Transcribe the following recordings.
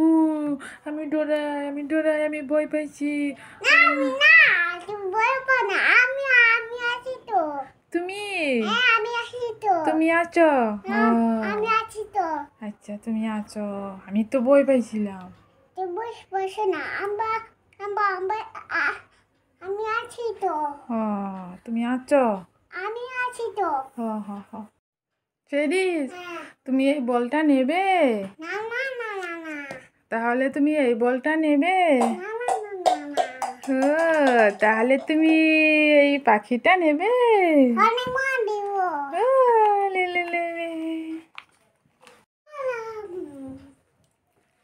ও আমি ডরাই, আমি ডরাই, আমি ভয় পাইছি। না আমি না, তুমি ভয় পাও না, আমি আমি আছি তো। তুমি হ্যাঁ আমি আছি তো। তুমি আছো? আমি আছি তো। আচ্ছা তুমি আছো, আমি তো ভয় পাইছিলাম। তুমি বসে না, আমরা আমরা আমরা আমি আছি তো। ও তুমি আছো? আমি আছি তো। হ হ হ। ফেরিস, হ্যাঁ। তুমি এই বলটা নেবে? না না না না না তাহলে তুমি এই বলটা নেবে? না না না না না। ও তাহলে তুমি এই পাখিটা নেবে? আমি মা দিব। ও, লে লে লে লে।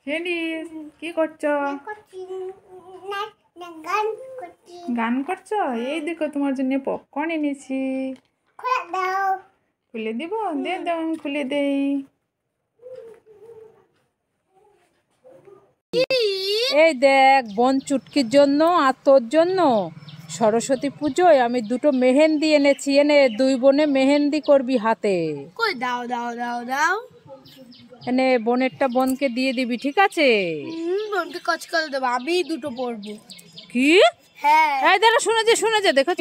ফেরিস, কি করছো? করছি না, না গান করছি। গান করছো? এই দেখো তোমার জন্য পপকর্ন এনেছি। খোলা দাও। খুলে দিব? দে দাও, আমি খুলে দেই। এই দেখ, বোন চুটকির জন্য আর তোর জন্য সরস্বতী পুজোয় আমি দুটো মেহেন্দি এনেছি, এনে দুই বোনে মেহেন্দি করবি হাতে। কই দাও দাও দাও দাও। এনে বোনেরটা বোনকে দিয়ে দিবি, ঠিক আছে? বোনকে কচ করে দেবো, আমি দুটো পরবো। কি? হ্যাঁ এই দাঁড়া, শুনে যে দেখো,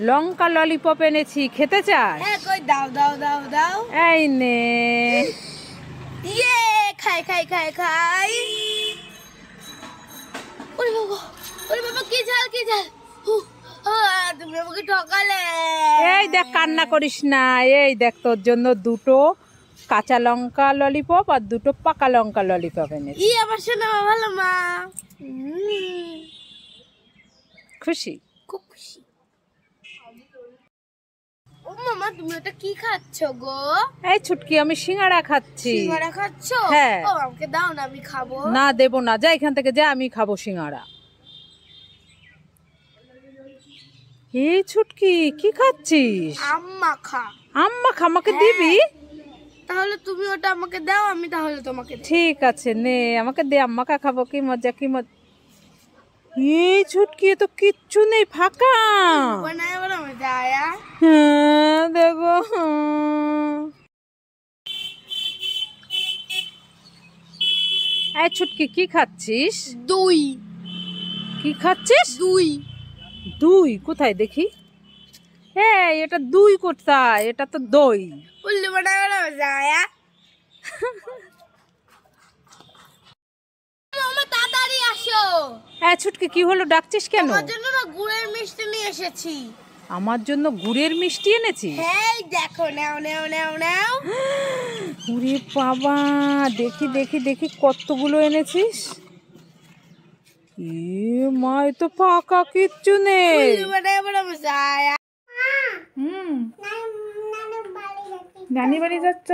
লঙ্কা ললিপপ এনেছি, খেতে চাস? হ্যাঁ কই দাও দাও দাও দাও। এই নে। ইয়ে খাই খাই খাই খাই। ওরে বাবা কি ঝাল কি ঝাল। তুমি আমাকে ঠকালে। এই দেখ, কান্না করিস না। এই দেখ, তোর জন্য দুটো কাঁচা লঙ্কা ললিপপ আর দুটো পাকা লঙ্কা ললিপপ এনেছি। আমার শোনা ভালো মা। খুশি? খুব খুশি। ও মামা তুমি এটা কি খাচ্ছো গো? এই ছুটকি, আমি সিঙ্গাড়া খাচ্ছি। সিঙ্গারা খাচ্ছো? হ্যাঁ। ও আমাকে দাও না, আমি খাবো। না দেবো না, যা এখান থেকে, যা, আমি খাবো সিঙ্গাড়া। এই ছুটকি, কি খাচ্ছিস? আম মাখা। আম মাখা আমাকে দিবি? তাহলে তুমি ওটা আমাকে দাও, আমি তাহলে তোমাকে দেব। ঠিক আছে, নে আমাকে দে, আম মাখা খাবো। কি মজা, কি মজা। এই ছুটকি, এ তো কিচ্ছু নেই, ফাঁকা। বানায় বলো মজা আয়া। হ্যাঁ দেখো। এই ছুটকি, কি খাচ্ছিস? দই। কি খাচ্ছিস? দই। দুই কোথায় দেখি? হ্যাঁ, এটা দুই কোথায়? এটা তো দই। উল্লু বানায় বলো মজা আয়া। মামা তাড়াতাড়ি আসো। হ্যাঁ ছুটকি, কি হলো, ডাকছিস কেন? তোমার জন্য না গুড়ের মিষ্টি নিয়ে এসেছি। আমার জন্য গুড়ের মিষ্টি এনেছিস? হ্যাঁ দেখো, নাও নাও নাও নাও। ওরে বাবা, দেখি দেখি দেখি, কতগুলো এনেছিস। এ মা, এ তো ফাঁকা, কিচ্ছু নেই। উল্লু বানায় বলো মজা আয়া। হুম, নানি বাড়ি যাচ্ছ?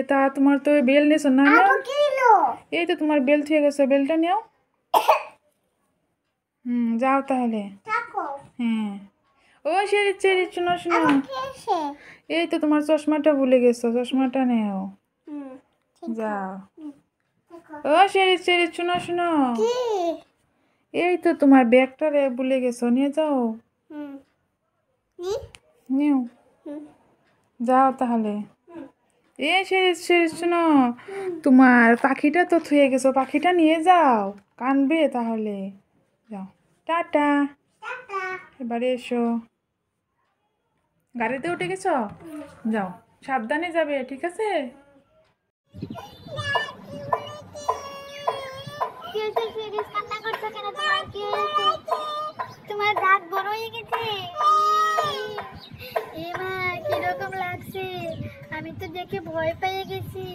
তা তোমার তো বেল নেছো না? এই তো তোমার বেল থুয়ে গেছে, বেলটা নিও। যাও তাহলে। হ্যাঁ। ও সেরি সেরি, শোনো শোনো, এই তো তোমার চশমাটা ভুলে গেছো, চশমাটা নেও। যাও। ও সেরি সেরি, শোনো শোনো, এই তো তোমার ব্যাগটা ভুলে গেছো, নিয়ে যাও। নিও, যাও তাহলে। এ সেরি সেরি, শোনো, তোমার পাখিটা তো থুয়ে গেছো, পাখিটা নিয়ে যাও, কানবে তাহলে। যাও, টাটা। এবারে এসো। গাড়িতে উঠে গেছো? যাও, সাবধানে যাবে, ঠিক আছে? তোমার দাঁত বড় হয়ে গেছে? এমা কিরকম লাগছে? আমি তো দেখে ভয় পেয়ে গেছি।